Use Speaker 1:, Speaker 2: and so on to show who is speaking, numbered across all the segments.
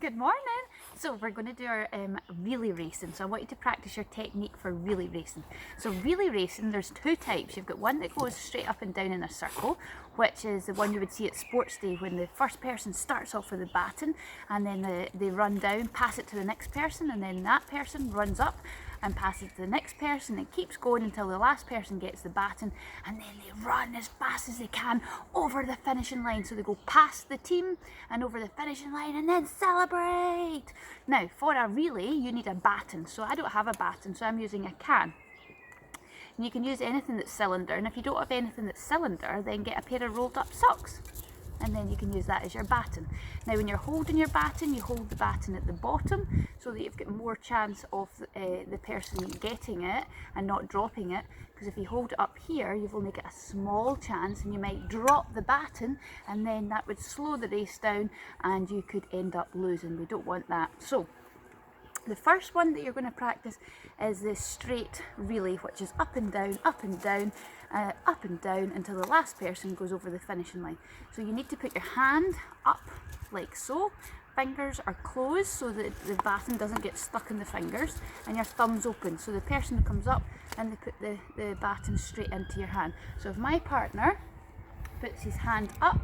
Speaker 1: Good morning. So we're going to do our relay racing. So I want you to practice your technique for relay racing. So relay racing, there's two types. You've got one that goes straight up and down in a circle, which is the one you would see at sports day when the first person starts off with the baton and then they run down, pass it to the next person, and then that person runs up and passes it to the next person. It keeps going until the last person gets the baton, and then they run as fast as they can over the finishing line. So they go past the team and over the finishing line and then celebrate. Now for a relay you need a baton, so I don't have a baton, so I'm using a can. And you can use anything that's cylinder, and if you don't have anything that's cylinder, then get a pair of rolled up socks, and then you can use that as your baton. Now when you're holding your baton, you hold the baton at the bottom so that you've got more chance of the person getting it and not dropping it, because if you hold it up here, you've only got a small chance and you might drop the baton, and then that would slow the race down and you could end up losing. We don't want that. So the first one that you're going to practice is the straight relay, which is up and down, up and down, up and down until the last person goes over the finishing line. So you need to put your hand up like so, fingers are closed so that the baton doesn't get stuck in the fingers, and your thumbs open. So the person comes up and they put the baton straight into your hand. So if my partner puts his hand up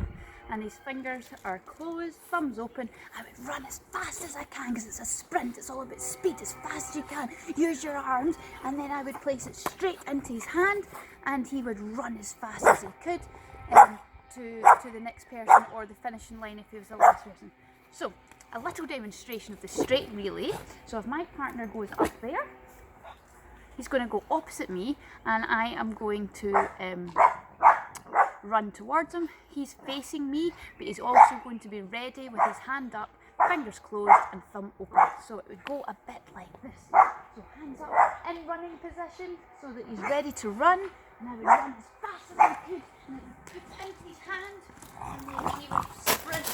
Speaker 1: and his fingers are closed, thumbs open, I would run as fast as I can, because it's a sprint, it's all about speed, as fast as you can. Use your arms, and then I would place it straight into his hand, and he would run as fast as he could to the next person or the finishing line if he was the last person. So a little demonstration of the straight relay. So if my partner goes up there, he's going to go opposite me, and I am going to run towards him. He's facing me, but he's also going to be ready with his hand up, fingers closed and thumb open. So it would go a bit like this. So hands up in running position so that he's ready to run, and I would run as fast as I could, and I would put it into his hand, and then he would sprint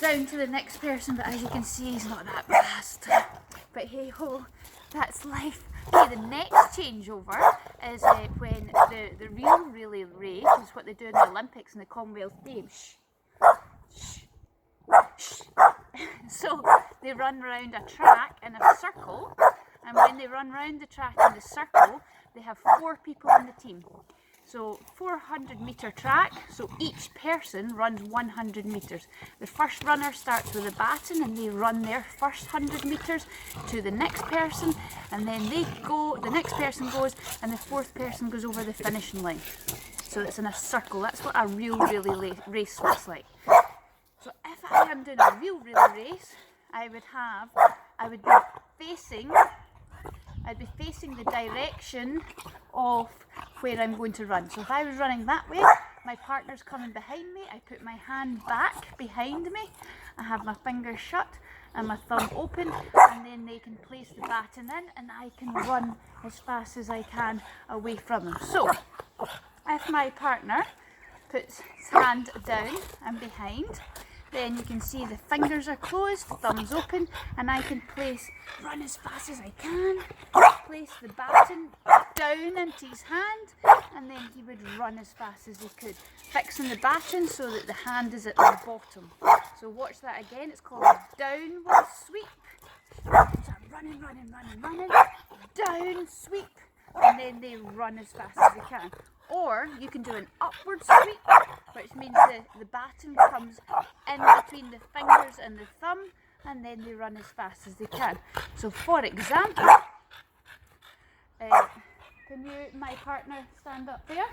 Speaker 1: down to the next person. But as you can see, he's not that fast. But hey ho, that's life. Okay, the next changeover is when the real relay race is what they do in the Olympics and the Commonwealth Games. Shh. Shh. So they run around a track in a circle, and when they run around the track in the circle, they have 4 people on the team. So 400-meter track, so each person runs 100 meters. The first runner starts with a baton and they run their first 100 meters to the next person, and then the next person goes, and the 4th person goes over the finishing line. So it's in a circle. That's what a real relay race looks like. So if I am doing a real relay race, I'd be facing the direction of where I'm going to run. So if I was running that way, my partner's coming behind me, I put my hand back behind me, I have my fingers shut and my thumb open, and then they can place the baton in, and I can run as fast as I can away from them. So if my partner puts his hand down and behind, then you can see the fingers are closed, thumbs open, and I can run as fast as I can, place the baton down into his hand, and then he would run as fast as he could, fixing the baton so that the hand is at the bottom. So watch that again, it's called a downward sweep. So I'm running, down, sweep, and then they run as fast as they can. Or you can do an upward sweep, which means the baton comes in between the fingers and the thumb, and then they run as fast as they can. So for example, can my partner stand up there?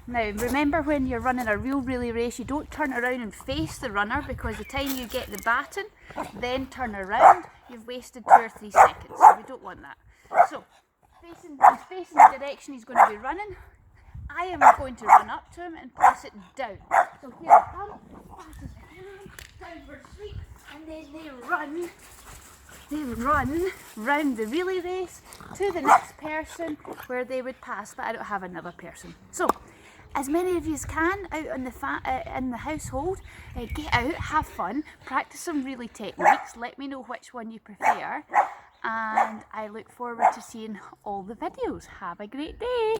Speaker 1: Now remember, when you're running a real relay race, you don't turn around and face the runner, because the time you get the baton, then turn around, you've wasted 2 or 3 seconds. So we don't want that. So he's facing the direction he's going to be running. I am going to run up to him and place it down. So here I come, fast as I can, downward sweep, and then they run round the relay race to the next person where they would pass, but I don't have another person. So as many of you as can out in the household, get out, have fun, practice some relay techniques, let me know which one you prefer, and I look forward to seeing all the videos. Have a great day.